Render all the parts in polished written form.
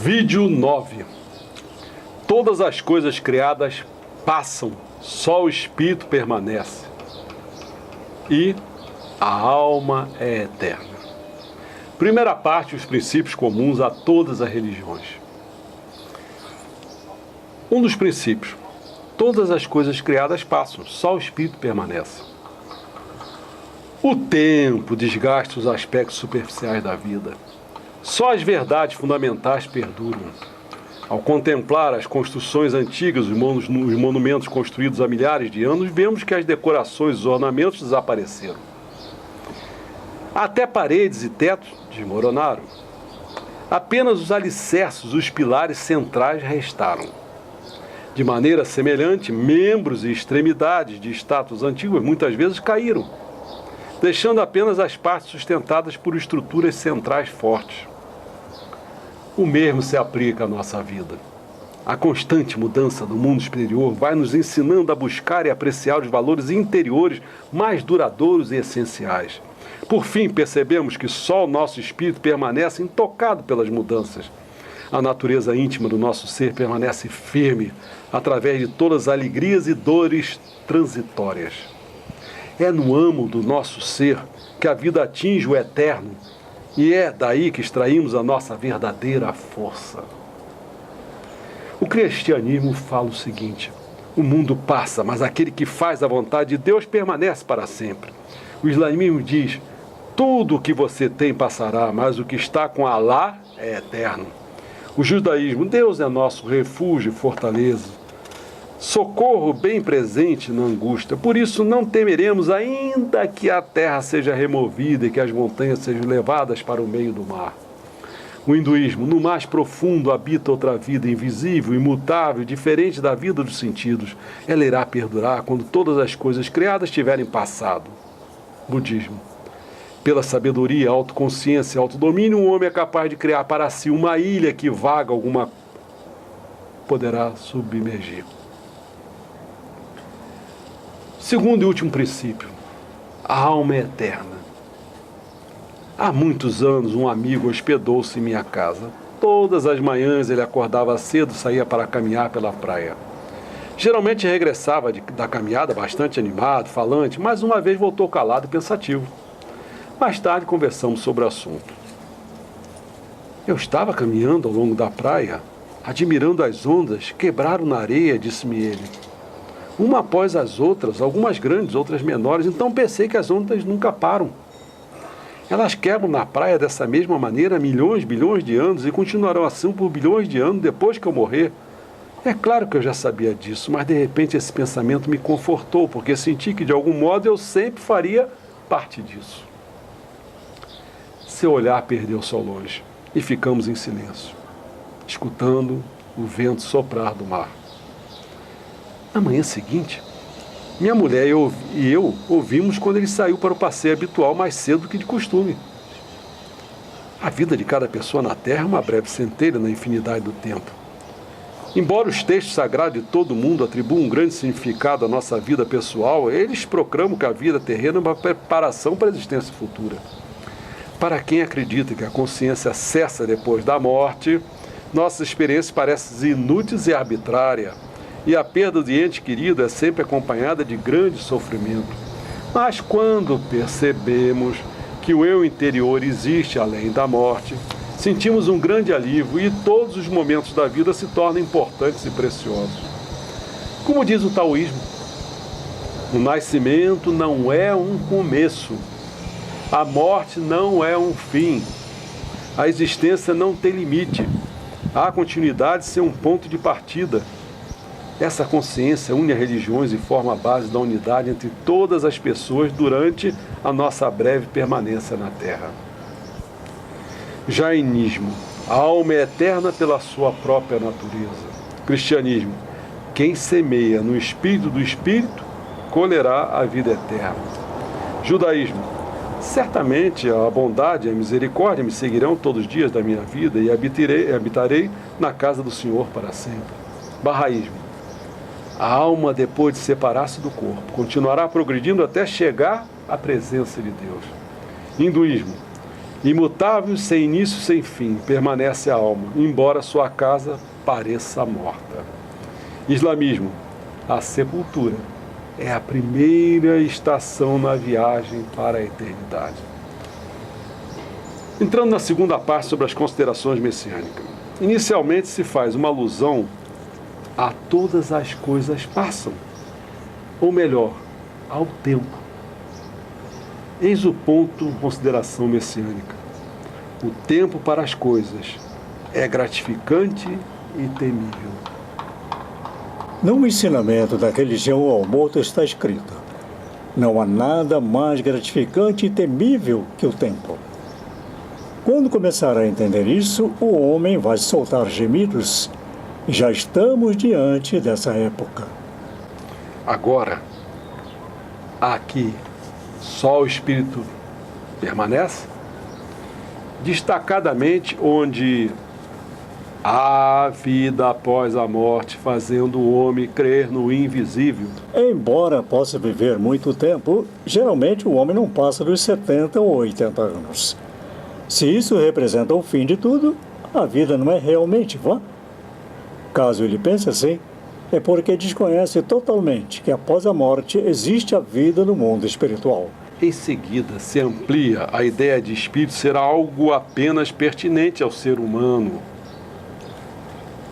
Vídeo 9. Todas as coisas criadas passam, só o Espírito permanece. E a alma é eterna. Primeira parte, os princípios comuns a todas as religiões. Um dos princípios: todas as coisas criadas passam, só o Espírito permanece. O tempo desgasta os aspectos superficiais da vida. Só as verdades fundamentais perduram. Ao contemplar as construções antigas, os monumentos construídos há milhares de anos, vemos que as decorações e os ornamentos desapareceram. Até paredes e tetos desmoronaram. Apenas os alicerces, os pilares centrais restaram. De maneira semelhante, membros e extremidades de estátuas antigas muitas vezes caíram, deixando apenas as partes sustentadas por estruturas centrais fortes. O mesmo se aplica à nossa vida. A constante mudança do mundo exterior vai nos ensinando a buscar e apreciar os valores interiores mais duradouros e essenciais. Por fim, percebemos que só o nosso espírito permanece intocado pelas mudanças. A natureza íntima do nosso ser permanece firme através de todas as alegrias e dores transitórias. É no âmago do nosso ser que a vida atinge o eterno, e é daí que extraímos a nossa verdadeira força. O cristianismo fala o seguinte: o mundo passa, mas aquele que faz a vontade de Deus permanece para sempre. O islamismo diz: tudo o que você tem passará, mas o que está com Alá é eterno. O judaísmo: Deus é nosso refúgio e fortaleza, socorro bem presente na angústia. Por isso não temeremos, ainda que a terra seja removida e que as montanhas sejam levadas para o meio do mar. O hinduísmo: no mais profundo habita outra vida invisível, imutável, diferente da vida dos sentidos. Ela irá perdurar quando todas as coisas criadas tiverem passado. Budismo: pela sabedoria, autoconsciência e autodomínio, um homem é capaz de criar para si uma ilha que vaga alguma poderá submergir. Segundo e último princípio: a alma é eterna. Há muitos anos, um amigo hospedou-se em minha casa. Todas as manhãs ele acordava cedo e saía para caminhar pela praia. Geralmente regressava da caminhada bastante animado, falante, mas uma vez voltou calado e pensativo. Mais tarde conversamos sobre o assunto. Eu estava caminhando ao longo da praia, admirando as ondas, quebraram na areia, disse-me ele. Uma após as outras, algumas grandes, outras menores, então pensei que as ondas nunca param. Elas quebram na praia dessa mesma maneira há milhões, bilhões de anos e continuarão assim por bilhões de anos depois que eu morrer. É claro que eu já sabia disso, mas de repente esse pensamento me confortou, porque senti que de algum modo eu sempre faria parte disso. Seu olhar perdeu-se ao longe e ficamos em silêncio, escutando o vento soprar do mar. Na manhã seguinte, minha mulher e eu ouvimos quando ele saiu para o passeio habitual mais cedo do que de costume. A vida de cada pessoa na Terra é uma breve centelha na infinidade do tempo. Embora os textos sagrados de todo mundo atribuam um grande significado à nossa vida pessoal, eles proclamam que a vida terrena é uma preparação para a existência futura. Para quem acredita que a consciência cessa depois da morte, nossas experiências parecem inúteis e arbitrárias. E a perda de ente querido é sempre acompanhada de grande sofrimento. Mas quando percebemos que o eu interior existe além da morte, sentimos um grande alívio e todos os momentos da vida se tornam importantes e preciosos. Como diz o taoísmo, O nascimento não é um começo. A morte não é um fim. A existência não tem limite. A continuidade ser um ponto de partida. Essa consciência une as religiões e forma a base da unidade entre todas as pessoas durante a nossa breve permanência na Terra. Jainismo. A alma é eterna pela sua própria natureza. Cristianismo. Quem semeia no espírito do Espírito, colherá a vida eterna. Judaísmo. Certamente a bondade e a misericórdia me seguirão todos os dias da minha vida e habitarei na casa do Senhor para sempre. Bahaísmo. A alma, depois de separar-se do corpo, continuará progredindo até chegar à presença de Deus. Hinduísmo. Imutável, sem início, sem fim, permanece a alma, embora sua casa pareça morta. Islamismo. A sepultura é a primeira estação na viagem para a eternidade. Entrando na segunda parte sobre as considerações messiânicas. Inicialmente se faz uma alusão a todas as coisas passam, ou melhor, ao tempo. Eis o ponto consideração messiânica. O tempo para as coisas é gratificante e temível. No ensinamento da religião ao morto está escrito: não há nada mais gratificante e temível que o tempo. Quando começar a entender isso, o homem vai soltar gemidos. Já estamos diante dessa época. Agora, aqui, só o Espírito permanece? Destacadamente onde há vida após a morte, fazendo o homem crer no invisível. Embora possa viver muito tempo, geralmente o homem não passa dos 70 ou 80 anos. Se isso representa o fim de tudo, a vida não é realmente vã. Caso ele pense assim, é porque desconhece totalmente que após a morte existe a vida no mundo espiritual. Em seguida, se amplia a ideia de espírito ser algo apenas pertinente ao ser humano.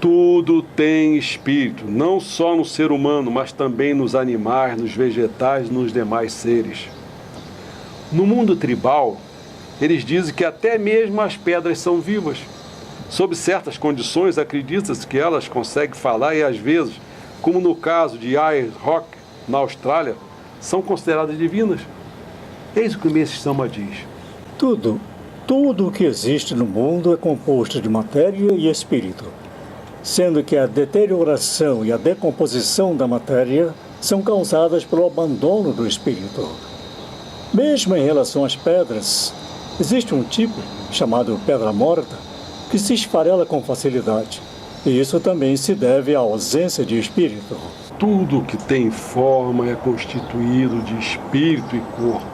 Tudo tem espírito, não só no ser humano, mas também nos animais, nos vegetais, nos demais seres. No mundo tribal, eles dizem que até mesmo as pedras são vivas. Sob certas condições, acredita-se que elas conseguem falar e, às vezes, como no caso de Ayers Rock, na Austrália, são consideradas divinas. Eis o que o Mestre Sama diz. Tudo o que existe no mundo é composto de matéria e espírito, sendo que a deterioração e a decomposição da matéria são causadas pelo abandono do espírito. Mesmo em relação às pedras, existe um tipo, chamado pedra morta, que se esfarela com facilidade. E isso também se deve à ausência de espírito. Tudo que tem forma é constituído de espírito e corpo.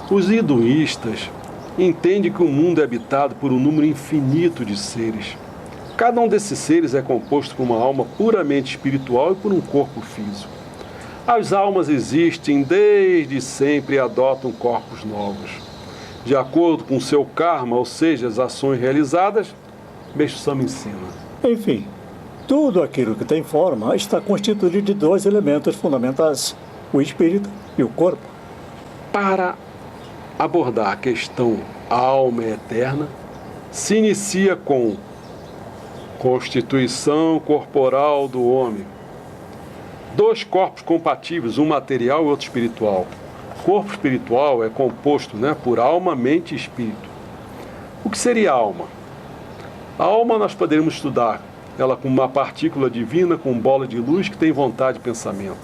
Os hinduístas entendem que o mundo é habitado por um número infinito de seres. Cada um desses seres é composto por uma alma puramente espiritual e por um corpo físico. As almas existem desde sempre e adotam corpos novos. De acordo com seu karma, ou seja, as ações realizadas, Mestre Sama ensina. Enfim, tudo aquilo que tem forma está constituído de dois elementos fundamentais, o espírito e o corpo. Para abordar a questão alma eterna, se inicia com constituição corporal do homem. Dois corpos compatíveis, um material e outro espiritual. O corpo espiritual é composto, por alma, mente e espírito. O que seria a alma? A alma nós poderíamos estudar ela como uma partícula divina com bola de luz que tem vontade e pensamento.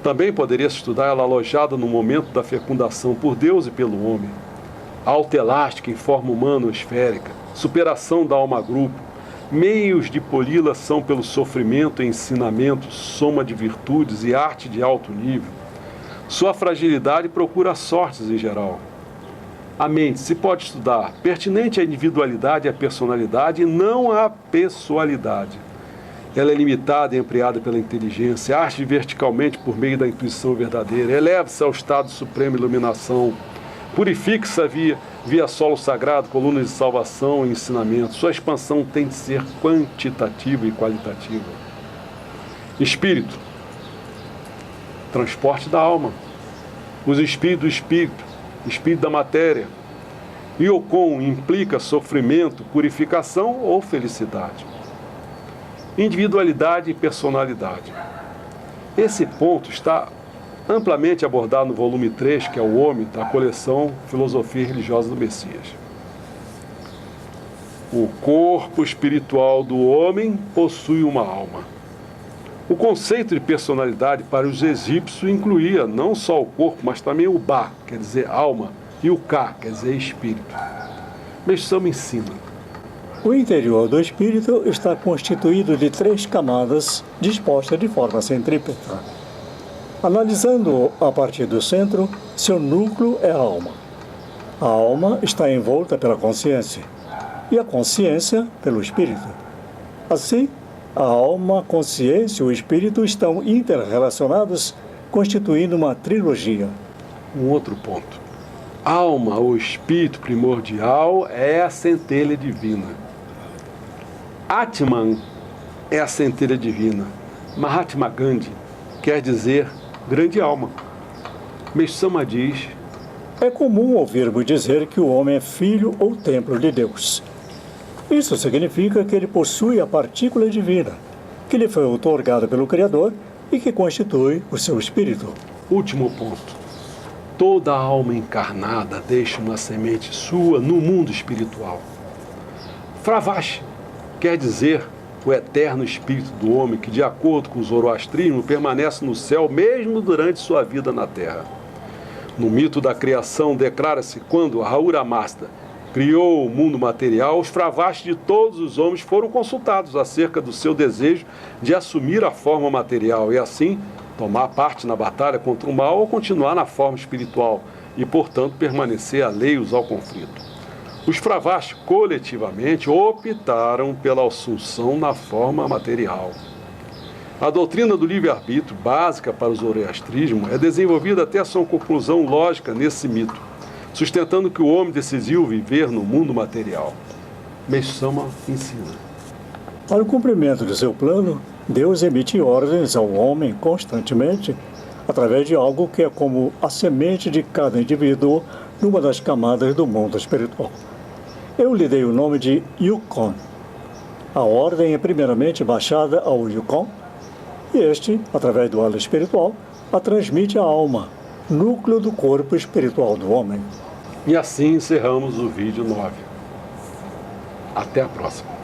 Também poderia-se estudar ela alojada no momento da fecundação por Deus e pelo homem. Alta elástica em forma humana ou esférica, superação da alma-grupo, meios de poli-la são pelo sofrimento e ensinamento, soma de virtudes e arte de alto nível. Sua fragilidade procura sortes em geral. A mente se pode estudar pertinente à individualidade e à personalidade e não à pessoalidade. Ela é limitada e ampliada pela inteligência, age verticalmente por meio da intuição verdadeira, eleva-se ao estado de suprema iluminação, purifica-se via solo sagrado, colunas de salvação e ensinamento. Sua expansão tem de ser quantitativa e qualitativa. Espírito. transporte da alma. Os espíritos do espírito, espírito da matéria. Yukon implica sofrimento, purificação ou felicidade. Individualidade e personalidade. Esse ponto está amplamente abordado no volume 3, que é o Homem, da coleção Filosofia Religiosa do Messias. O corpo espiritual do homem possui uma alma. O conceito de personalidade para os egípcios incluía não só o corpo, mas também o Ba, quer dizer alma, e o Ka, quer dizer espírito. Meixo me ensina. O interior do espírito está constituído de 3 camadas dispostas de forma centrípeta. Analisando a partir do centro, seu núcleo é a alma. A alma está envolta pela consciência e a consciência pelo espírito. Assim, a alma, a consciência e o espírito estão interrelacionados, constituindo uma trilogia. Um outro ponto. Alma, ou espírito primordial, é a centelha divina. Atman é a centelha divina. Mahatma Gandhi quer dizer grande alma. Meixo diz: é comum ouvirmos dizer que o homem é filho ou templo de Deus. Isso significa que ele possui a partícula divina, que lhe foi outorgada pelo Criador e que constitui o seu espírito. Último ponto. Toda alma encarnada deixa uma semente sua no mundo espiritual. Fravashi quer dizer o eterno espírito do homem que, de acordo com o zoroastrismo, permanece no céu mesmo durante sua vida na terra. No mito da criação, declara-se quando Ahura Mazda criou o mundo material, os Fravashis de todos os homens foram consultados acerca do seu desejo de assumir a forma material e, assim, tomar parte na batalha contra o mal ou continuar na forma espiritual e, portanto, permanecer alheios ao conflito. Os Fravashis, coletivamente, optaram pela assunção na forma material. A doutrina do livre-arbítrio, básica para o zoroastrismo, é desenvolvida até a sua conclusão lógica nesse mito, sustentando que o homem decidiu viver no mundo material. Meixo ensina. Para o cumprimento de seu plano, Deus emite ordens ao homem constantemente, através de algo que é como a semente de cada indivíduo numa das camadas do mundo espiritual. Eu lhe dei o nome de Yukon. A ordem é primeiramente baixada ao Yukon, e este, através do halo espiritual, a transmite à alma, núcleo do corpo espiritual do homem. E assim encerramos o vídeo 9. Até a próxima.